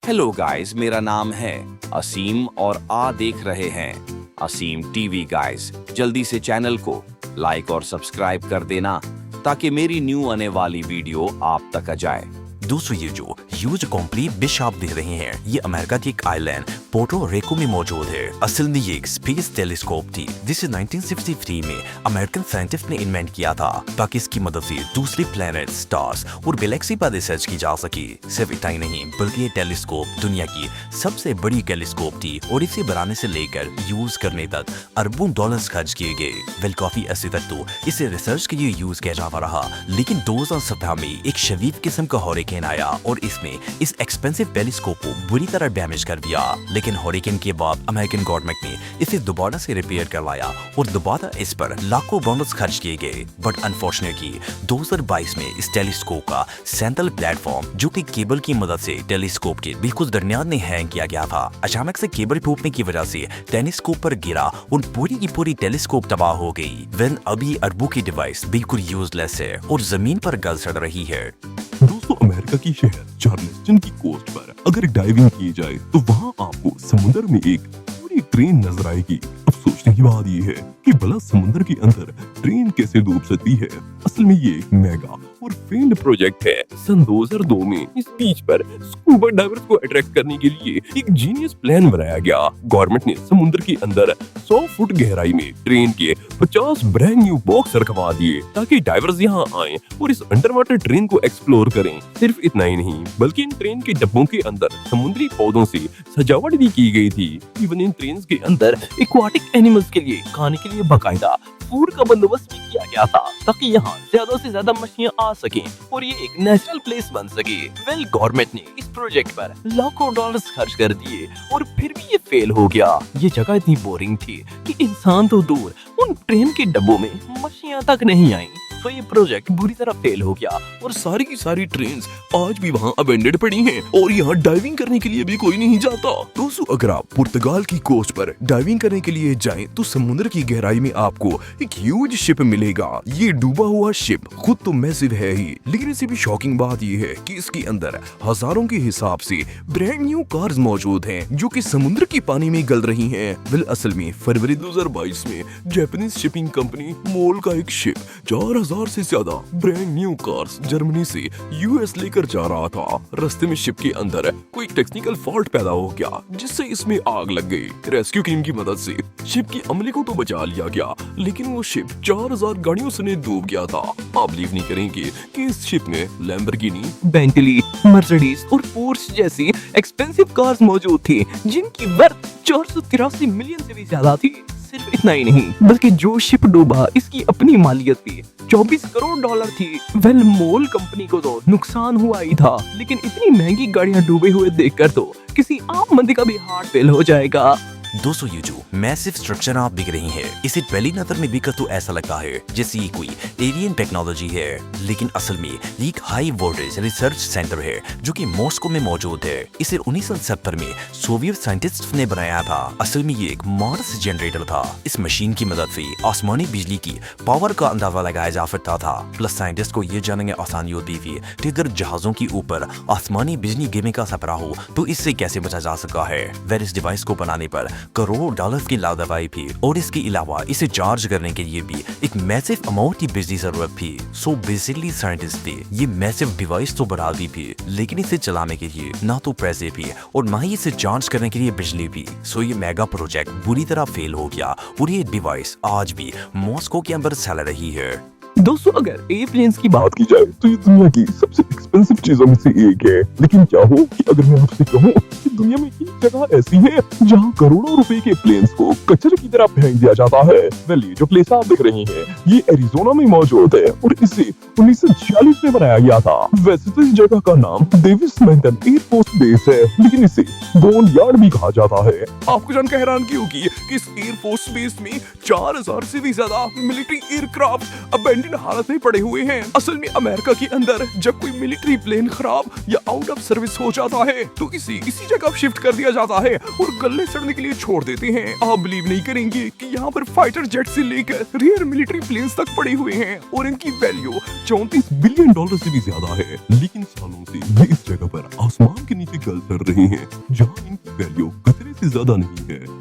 Hello guys, मेरा नाम है असीम और देख रहे हैं असीम टीवी गाइस। जल्दी से चैनल को लाइक और सब्सक्राइब कर देना ताकि मेरी न्यू आने वाली वीडियो आप तक आ जाए। दोस्तों, ये जो ह्यूज कॉम्प्लीट डिश आप देख रहे हैं, ये अमेरिका की एक आइलैंड पोर्टो रिको में मौजूद है। असल में ये एक स्पेस टेलीस्कोप थी जिसे 1963 में अमेरिकन साइंटिस्ट ने इन्वेंट किया था ताकि इसकी मदद से दूसरे प्लैनेट, स्टार्स और गैलेक्सी पर रिसर्च की जा सके। सिर्फ इतना ही नहीं बल्कि ये टेलीस्कोप दुनिया की सबसे बड़ी टेलीस्कोप थी और इसे बनाने से लेकर यूज करने तक अरबों डॉलर्स खर्च किए गए। वेल, काफी ऐसे तक तो इसे रिसर्च के लिए यूज किया जाता रहा, लेकिन 2017 में एक शदीद किस्म का हॉरिकेन आया और इसमें इस एक्सपेंसिव टेलीस्कोप को बुरी तरह डैमेज कर दिया। लेकिन हॉरिकेन के बाद अमेरिकन गवर्नमेंट ने इसे दोबारा से रिपेयर करवाया और दोबारा इस पर लाखों डॉलर्स खर्च किए गए। बट अनफॉर्चुनेटली 2022 में इस टेलीस्कोप का सेंट्रल प्लेटफॉर्म, जो कि केबल की मदद से टेलीस्कोप के बिल्कुल दरमियान में हैंग किया गया था, अचानक से केबल टूटने की वजह से टेलीस्कोप पर गिरा और पूरी की पूरी टेलीस्कोप तबाह हो गई। वेल, अभी अरबों की डिवाइस बिल्कुल यूजलेस है और जमीन पर गल सड़ रही है। दोस्तों, अमेरिका की शहर चार्लेस्टन की कोस्ट पर अगर डाइविंग की जाए तो वहाँ आपको समुद्र में एक पूरी ट्रेन नजर आएगी। अब सोचने की बात ये है कि भला समुद्र के अंदर ट्रेन कैसे डूब सकती है। असल में ये एक मेगा और फेल्ड प्रोजेक्ट है। सन 2002 में इस बीच पर स्कूबा डाइवर्स को अट्रैक्ट करने के लिए एक जीनियस प्लान बनाया गया। गवर्नमेंट ने समुद्र के अंदर 100 फुट गहराई में ट्रेन के 50 ब्रांड न्यू बॉक्स रखवा दिए ताकि डाइवर्स यहाँ आए और इस अंडर वाटर ट्रेन को एक्सप्लोर करें। सिर्फ इतना ही नहीं बल्कि इन ट्रेन के डब्बों के अंदर समुद्री पौधों से सजावट भी की गई थी। इवन इन ट्रेन के अंदर एक्वाटिक एनिमल्स के लिए खाने के लिए बाकायदा फूड का बंदोबस्त भी किया गया था ताकि यहाँ ज्यादा से ज्यादा मछलियाँ आ सकें और ये एक नेचुरल प्लेस बन सके। वेल, गवर्नमेंट ने इस प्रोजेक्ट पर लाखों डॉलर्स खर्च कर दिए और फिर भी ये फेल हो गया। ये जगह इतनी बोरिंग थी कि इंसान तो दूर, उन ट्रेन के डब्बों में मछलियाँ तक नहीं आई। तो ये प्रोजेक्ट बुरी तरह फेल हो गया और सारी की सारी ट्रेन्स आज भी वहाँ अबेंडेड पड़ी हैं और यहाँ डाइविंग करने के लिए भी कोई नहीं जाता। दोस्तों, अगर आप पुर्तगाल की कोस्ट पर डाइविंग करने के लिए जाएं तो समुद्र की गहराई में आपको एक ह्यूज शिप मिलेगा। ये डूबा हुआ शिप खुद तो मैसिव है ही, लेकिन इससे भी शॉकिंग बात ये है कि इसके अंदर हजारों के हिसाब से ब्रांड न्यू कार्स मौजूद हैं जो कि समुद्र की पानी में गल रही हैं। वेल, असल में फरवरी 2022 में जापानीज शिपिंग कंपनी मोल का एक शिप 4000 से ज्यादा ब्रांड न्यू कार्स जर्मनी से यूएस लेकर जा रहा था। रास्ते में शिप के अंदर कोई टेक्निकल फॉल्ट पैदा हो गया जिससे इसमें आग लग गई। रेस्क्यू टीम की मदद से शिप के अमले को तो बचा लिया गया, लेकिन वो शिप 4000 गाड़ियों से डूब गया था। आप बिलीव नहीं करेंगे कि इस शिप में लैम्बोर्गिनी, बेंटली, मर्सिडीज और पोर्श जैसी एक्सपेंसिव कार्स मौजूद थी जिनकी वर्थ 483 मिलियन से भी ज्यादा थी। सिर्फ इतना ही नहीं बल्कि जो शिप डूबा इसकी अपनी मालियत भी 24 करोड़ डॉलर थी। वेल, मोल कंपनी को तो नुकसान हुआ ही था, लेकिन इतनी महंगी गाड़ियां डूबे हुए देखकर तो किसी आम बंदे का भी हार्ट फेल हो जाएगा। दोस्तों, ये जो मैसिव स्ट्रक्चर आप दिख रही है, इसे पहली नजर में देखकर तो ऐसा लगता है जैसे ये कोई एलियन टेक्नोलॉजी है, लेकिन असल में ये एक हाई वोल्टेज रिसर्च सेंटर है जो कि मॉस्को में मौजूद है। इसे 1970 में सोवियत साइंटिस्ट ने बनाया था। असल में ये एक मार्स जनरेटर था। इस मशीन की मदद से आसमानी बिजली की पावर का अंदाजा लगाया जा सकता था। प्लस साइंटिस्ट को ये जानने में आसानी होती थी कि अगर जहाजों के ऊपर आसमानी बिजली गिरने का खतरा हो तो इससे कैसे बचा जा सकता है। वेल, इस डिवाइस को बनाने पर करोड़ डॉलर की लागत आई थी और इसके अलावा इसे चार्ज करने के लिए भी एक मैसिव अमाउंट की बिजली जरूरत थी। सो बेसिकली साइंटिस्ट ने ये मैसिव डिवाइस तो बढ़ा दी थी, लेकिन इसे चलाने के लिए ना तो पैसे भी और ना ही इसे चार्ज करने के लिए बिजली भी। सो ये मेगा प्रोजेक्ट बुरी तरह फेल हो गया और ये डिवाइस आज भी मॉस्को के अंदर चल रही है। दोस्तों, अगर एयरप्लेन्स की बात की जाए तो ये दुनिया की सबसे एक्सपेंसिव चीजों में से एक है, लेकिन क्या हो कि अगर मैं आपसे कहूँ कि दुनिया में एक जगह ऐसी है जहाँ करोड़ों रुपए के प्लेन्स को कचरे की तरह फेंक दिया जाता है। वेल, ये जो प्लेस आप देख रही हैं, ये एरिजोना में मौजूद है और इसे 1946 में बनाया गया था। वैसे तो इस जगह का नाम डेविस मेंटन एयरफोर्स बेस है, लेकिन इसे बोन यार्ड भी कहा जाता है। आपको जानकर हैरानगी होगी कि इस एयरफोर्स बेस में 4000 से भी ज्यादा मिलिट्री एयरक्राफ्ट अबेंडन जलील हालत में पड़े हुए हैं। असल में अमेरिका के अंदर जब कोई मिलिट्री प्लेन खराब या आउट ऑफ सर्विस हो जाता है तो इसी जगह शिफ्ट कर दिया जाता है और गले सड़ने के लिए छोड़ देते हैं। आप बिलीव नहीं करेंगे कि यहाँ पर फाइटर जेट से लेकर रेयर मिलिट्री प्लेन्स तक पड़े हुए हैं और इनकी वैल्यू $34 बिलियन से भी ज्यादा है। लेकिन सालों से ये इस जगह पर आसमान के नीचे गल कर रहे हैं जहाँ इनकी वैल्यू खतरे से ज्यादा नहीं है।